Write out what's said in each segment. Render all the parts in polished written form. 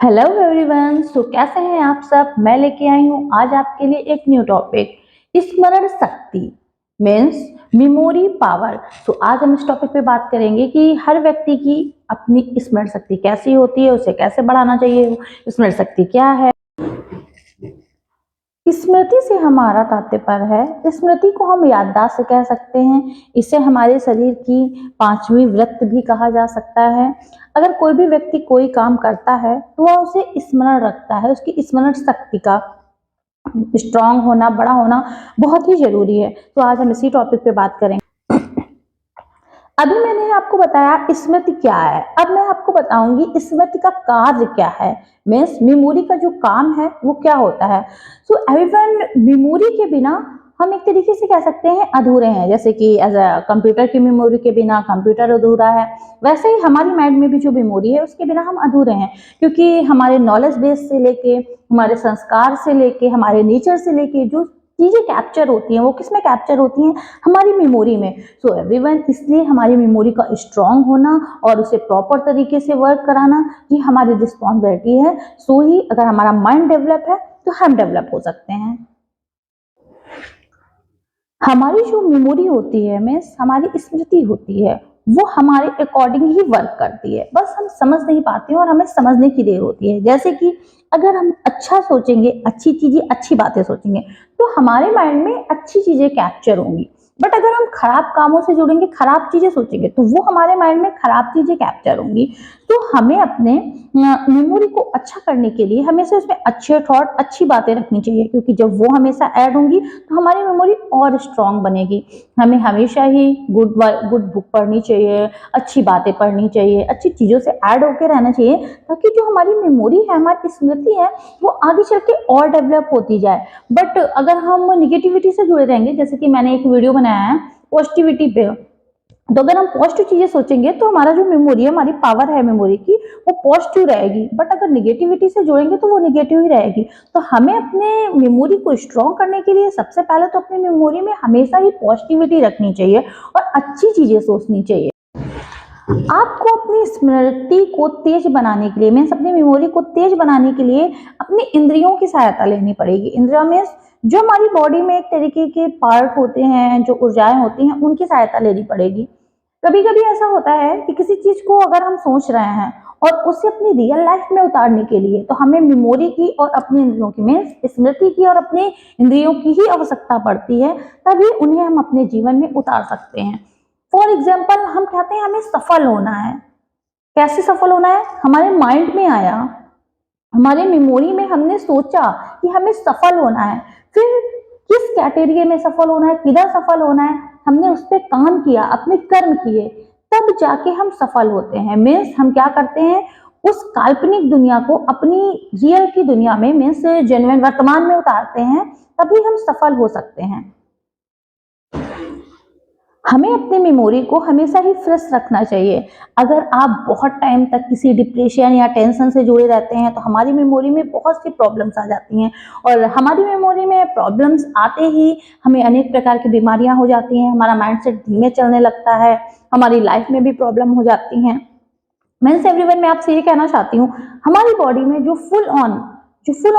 Hello everyone. कैसे हैं आप सब। मैं लेके आई हूँ आज आपके लिए एक न्यू टॉपिक, स्मरण शक्ति मीन्स मेमोरी पावर। आज हम इस टॉपिक पे बात करेंगे कि हर व्यक्ति की अपनी स्मरण शक्ति कैसी होती है, उसे कैसे बढ़ाना चाहिए, स्मरण शक्ति क्या है। स्मृति से हमारा तात्पर्य है, स्मृति को हम याददाश्त कह सकते हैं। इसे हमारे शरीर की पांचवी वृत्त भी कहा जा सकता है। अगर कोई भी व्यक्ति कोई काम करता है तो वह उसे स्मरण रखता है। उसकी स्मरण शक्ति का स्ट्रांग होना, बड़ा होना बहुत ही जरूरी है। तो आज हम इसी टॉपिक पे बात करेंगे। अभी मैंने आपको बताया स्मृति क्या है, अब मैं आपको बताऊंगी स्मृति का कार्य क्या है। मीन्स मेमोरी का जो काम है वो क्या होता है। सो एवरीवन, मेमोरी के बिना हम एक तरीके से कह सकते हैं अधूरे हैं। जैसे कि एज अ कंप्यूटर की मेमोरी के बिना कंप्यूटर अधूरा है, वैसे ही हमारी माइंड में भी जो मेमोरी है उसके बिना हम अधूरे हैं। क्योंकि हमारे नॉलेज बेस से लेके, हमारे संस्कार से लेके, हमारे नेचर से लेके जो चीजें कैप्चर होती हैं वो किस में कैप्चर होती हैं, हमारी मेमोरी में। सो एवरीवन, इसलिए हमारी मेमोरी का स्ट्रांग होना और उसे प्रॉपर तरीके से वर्क कराना ये हमारी रिस्पॉन्सिबिलिटी है। सो ही अगर हमारा माइंड डेवलप है तो हम डेवलप हो सकते हैं। हमारी जो मेमोरी होती है, मीन्स हमारी स्मृति होती है, वो हमारे अकॉर्डिंग ही वर्क करती है। बस हम समझ नहीं पाते हैं और हमें समझने की देर होती है। जैसे कि अगर हम अच्छा सोचेंगे, अच्छी चीजें, अच्छी बातें सोचेंगे तो हमारे माइंड में अच्छी चीजें कैप्चर होंगी। बट अगर हम खराब कामों से जुड़ेंगे, खराब चीजें सोचेंगे तो वो हमारे माइंड में खराब चीजें कैप्चर होंगी। तो हमें अपने मेमोरी को अच्छा करने के लिए हमेशा उसमें अच्छे थॉट, अच्छी बातें रखनी चाहिए। क्योंकि जब वो हमेशा ऐड होंगी तो हमारी मेमोरी और स्ट्रांग बनेगी। हमें हमेशा ही गुड गुड बुक पढ़नी चाहिए, अच्छी बातें पढ़नी चाहिए, अच्छी चीज़ों से ऐड होकर रहना चाहिए, ताकि जो हमारी मेमोरी है, हमारी स्मृति है, वो आगे चल के और डेवलप होती जाए। बट अगर हम निगेटिविटी से जुड़े रहेंगे, जैसे कि मैंने एक वीडियो बनाया है पॉजिटिविटी पे, तो अगर हम पॉजिटिव चीजें सोचेंगे तो हमारा जो मेमोरी है, हमारी पावर है मेमोरी की, वो पॉजिटिव रहेगी। बट अगर निगेटिविटी से जोड़ेंगे तो वो निगेटिव ही रहेगी। तो हमें अपने मेमोरी को स्ट्रॉन्ग करने के लिए सबसे पहले तो अपनी मेमोरी में हमेशा ही पॉजिटिविटी रखनी चाहिए और अच्छी चीजें सोचनी चाहिए। आपको अपनी स्मृति को तेज बनाने के लिए, मीन्स अपनी मेमोरी को तेज बनाने के लिए अपनी इंद्रियों की सहायता लेनी पड़ेगी। इंद्रिया मीन्स जो हमारी बॉडी में एक तरीके के पार्ट होते हैं, जो ऊर्जाएं होती हैं, उनकी सहायता लेनी पड़ेगी। कभी कभी ऐसा होता है कि किसी चीज को अगर हम सोच रहे हैं और उसे अपनी रियल लाइफ में उतारने के लिए तो हमें मेमोरी की और अपनी इंद्रियों की, मीन्स स्मृति की और अपनी इंद्रियों की ही आवश्यकता पड़ती है। तभी उन्हें हम अपने जीवन में उतार सकते हैं। फॉर एग्जाम्पल, हम कहते हैं हमें सफल होना है। कैसे सफल होना है? हमारे माइंड में आया, हमारे मेमोरी में हमने सोचा कि हमें सफल होना है। फिर किस कैटेगरी में सफल होना है, किधर सफल होना है, हमने उस पर काम किया, अपने कर्म किए, तब जाके हम सफल होते हैं। मीन्स हम क्या करते हैं, उस काल्पनिक दुनिया को अपनी रियल की दुनिया में, मीन्स जेन्युइन वर्तमान में उतारते हैं, तभी हम सफल हो सकते हैं। हमें अपनी मेमोरी को हमेशा ही फ्रेश रखना चाहिए। अगर आप बहुत टाइम तक किसी डिप्रेशन या टेंशन से जुड़े रहते हैं तो हमारी मेमोरी में बहुत सी प्रॉब्लम्स आ जाती हैं, और हमारी मेमोरी में प्रॉब्लम्स आते ही हमें अनेक प्रकार की बीमारियां हो जाती हैं। हमारा माइंडसेट धीमे चलने लगता है, हमारी लाइफ में भी प्रॉब्लम हो जाती हैं। मीन्स एवरीवन, मैं आपसे ये कहना चाहती हूँ, हमारी बॉडी में जो फुल ऑन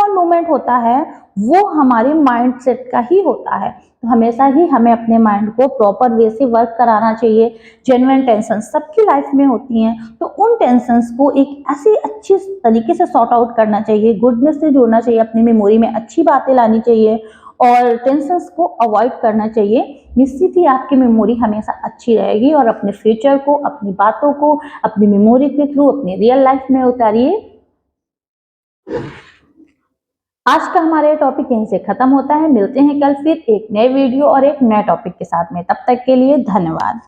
मूवमेंट होता है वो हमारे माइंड सेट का ही होता है। तो हमेशा ही हमें अपने माइंड को प्रॉपर वे से वर्क कराना चाहिए। जेन्युइन टेंशन सबकी लाइफ में होती हैं, तो उन टेंशन्स को एक ऐसी अच्छी तरीके से सॉर्ट आउट करना चाहिए, गुडनेस से जोड़ना चाहिए, अपनी मेमोरी में अच्छी बातें लानी चाहिए और टेंशन्स को अवॉइड करना चाहिए। निश्चित ही आपकी मेमोरी हमेशा अच्छी रहेगी और अपने फ्यूचर को, अपनी बातों को अपनी मेमोरी के थ्रू अपनी रियल लाइफ में उतारिए। आज का हमारा ये टॉपिक यहीं से खत्म होता है। मिलते हैं कल फिर एक नए वीडियो और एक नए टॉपिक के साथ में। तब तक के लिए धन्यवाद।